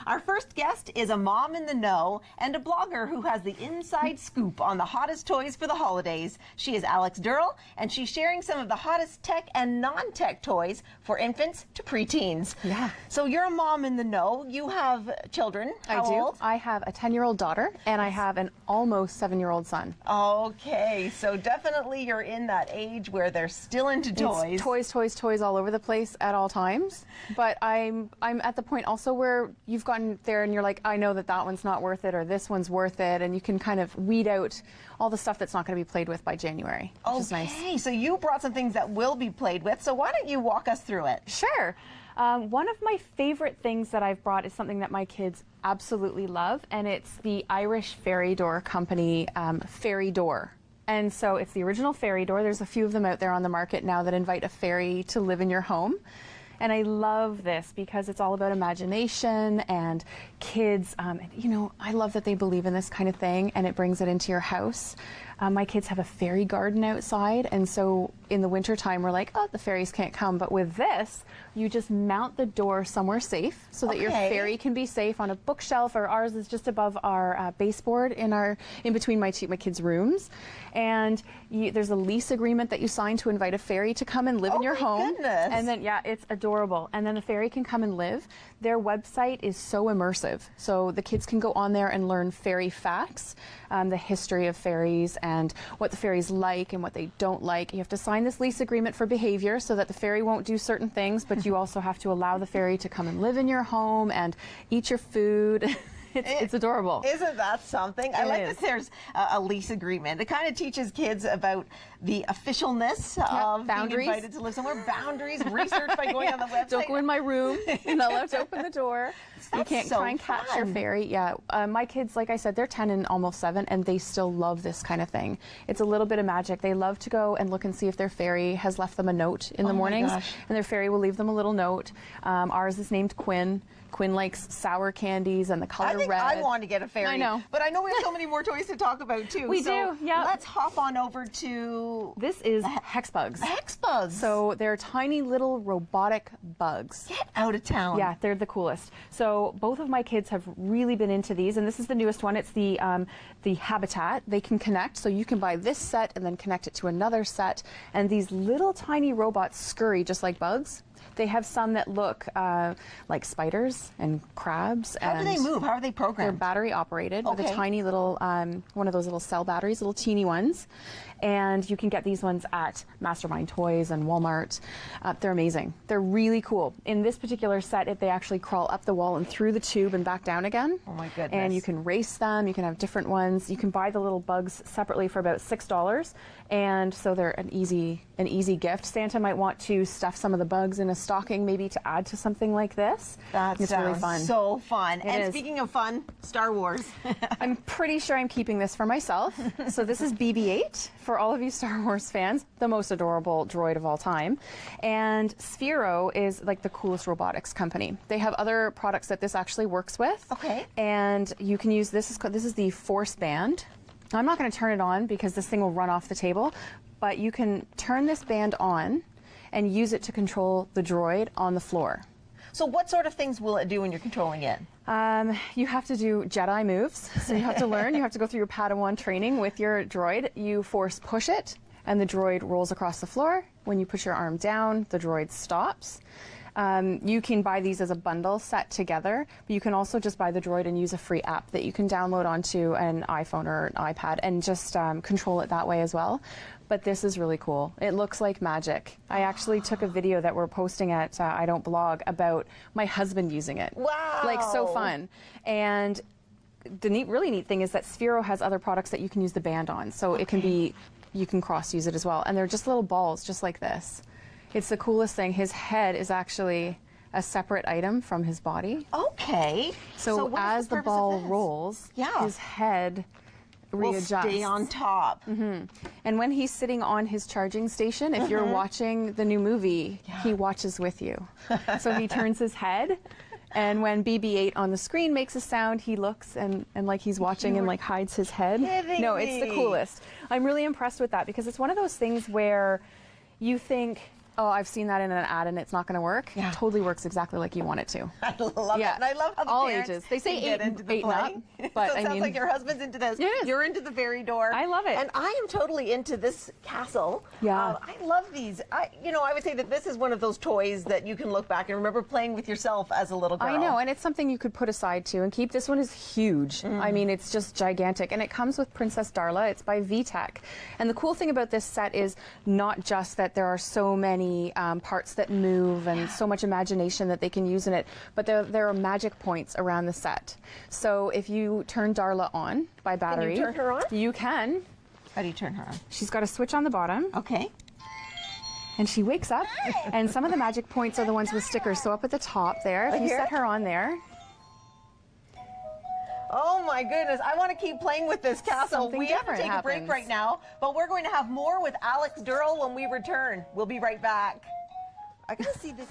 Our first guest is a mom in the know and a blogger who has the inside scoop on the hottest toys for the holidays. She is Alex Durrell, and she's sharing some of the hottest tech and non-tech toys for infants to preteens. Yeah. So you're a mom in the know. You have children. How I do. old? I have a 10-year-old daughter, and I have an almost 7-year-old son. Okay, so definitely you're in that age where they're still into toys. It's toys all over the place at all times. But I'm at the point also where you've gotten there and you're like, I know that one's not worth it or this one's worth it, and you can kind of weed out all the stuff that's not going to be played with by January, which is nice. Okay, so you brought some things that will be played with, so why don't you walk us through it? Sure. One of my favorite things that I've brought is something that my kids absolutely love, and it's the Irish fairy door company, Fairy Door. And so it's the original fairy door. There's a few of them out there on the market now that invite a fairy to live in your home. And I love this because it's all about imagination and kids. You know, I love that they believe in this kind of thing, and it brings it into your house. My kids have a fairy garden outside, and so in the wintertime we're like, oh, the fairies can't come. But with this, you just mount the door somewhere safe so that your fairy can be safe on a bookshelf, or ours is just above our baseboard in between my kids' rooms. And there's a lease agreement that you sign to invite a fairy to come and live in your home. Goodness. And then, yeah, it's adorable. And then the fairy can come and live. Their website is so immersive. So the kids can go on there and learn fairy facts, the history of fairies and what the fairies like and what they don't like. You have to sign this lease agreement for behavior so that the fairy won't do certain things, but you also have to allow the fairy to come and live in your home and eat your food. It's adorable. Isn't that something? I like that there's a lease agreement. It kind of teaches kids about the officialness of boundaries. being invited to live somewhere. Boundaries, research by going on the website. Don't go in my room. You're not allowed to open the door. You can't try and catch your fairy. Yeah, my kids, like I said, they're 10 and almost 7, and they still love this kind of thing. It's a little bit of magic. They love to go and look and see if their fairy has left them a note in the mornings, and their fairy will leave them a little note. Ours is named Quinn. Quinn likes sour candies and the color red. I want to get a fairy. I know. But I know we have so many more toys to talk about, too. We do, yeah. Let's hop on over to... This is Hex Bugs. Hex Bugs. So they're tiny little robotic bugs. Get out of town. Yeah, they're the coolest. So both of my kids have really been into these, and this is the newest one. It's the Habitat. They can connect, so you can buy this set and then connect it to another set. And these little tiny robots scurry just like bugs. They have some that look like spiders and crabs. How do they move? How are they programmed? They're battery operated with a tiny little, one of those little cell batteries, little teeny ones. And you can get these ones at Mastermind Toys and Walmart. They're amazing. They're really cool. In this particular set, they actually crawl up the wall and through the tube and back down again. Oh my goodness. And you can race them. You can have different ones. You can buy the little bugs separately for about $6. And so they're an easy gift. Santa might want to stuff some of the bugs in a stocking, maybe to add to something like this. It's really fun. So fun. And speaking of fun, Star Wars. I'm pretty sure I'm keeping this for myself. So this is BB8 for all of you Star Wars fans, the most adorable droid of all time. And Sphero is like the coolest robotics company. They have other products that this actually works with. Okay. And you can use this. This is the Force Band. I'm not going to turn it on because this thing will run off the table, but you can turn this band on and use it to control the droid on the floor. So what sort of things will it do when you're controlling it? You have to do Jedi moves, so you have to learn. You have to go through your Padawan training with your droid. You force push it, and the droid rolls across the floor. When you push your arm down, the droid stops. You can buy these as a bundle set together, but you can also just buy the droid and use a free app that you can download onto an iPhone or an iPad and just control it that way as well. But this is really cool. It looks like magic. I actually took a video that we're posting at I Don't Blog about my husband using it. Wow! Like, so fun. And the really neat thing is that Sphero has other products that you can use the band on. So it can be, you can cross-use it as well. And they're just little balls, just like this. It's the coolest thing. His head is actually a separate item from his body. Okay. So as the ball rolls, his head readjusts. Will stay on top. And when he's sitting on his charging station, if you're watching the new movie, he watches with you. So he turns his head, and when BB8 on the screen makes a sound, he looks and like he's watching and like hides his head. No, it's the coolest. I'm really impressed with that because it's one of those things where you think, Oh, I've seen that in an ad and it's not going to work. Yeah. It totally works exactly like you want it to. I love Yeah. it. And I love how the All parents ages. They say can get eight- into the eight and play. up, but so it I sounds mean- like your husband's into this. Yes. You're into the fairy door. I love it. And I am totally into this castle. Yeah. I love these. I would say that this is one of those toys that you can look back and remember playing with yourself as a little girl. I know, and it's something you could put aside too and keep. This one is huge. I mean, it's just gigantic. And it comes with Princess Darla. It's by Vtec. And the cool thing about this set is not just that there are so many parts that move and so much imagination that they can use in it, but there are magic points around the set. So if you turn Darla on by battery, turn her on? You can. How do you turn her on? She's got a switch on the bottom. Okay. And she wakes up, and some of the magic points are the ones with stickers. So up at the top there, if you here? set her on there, Oh my goodness, I want to keep playing with this castle. Something We have to different take a break happens. right now, but we're going to have more with Alex Durrell when we return. We'll be right back. I gotta see this.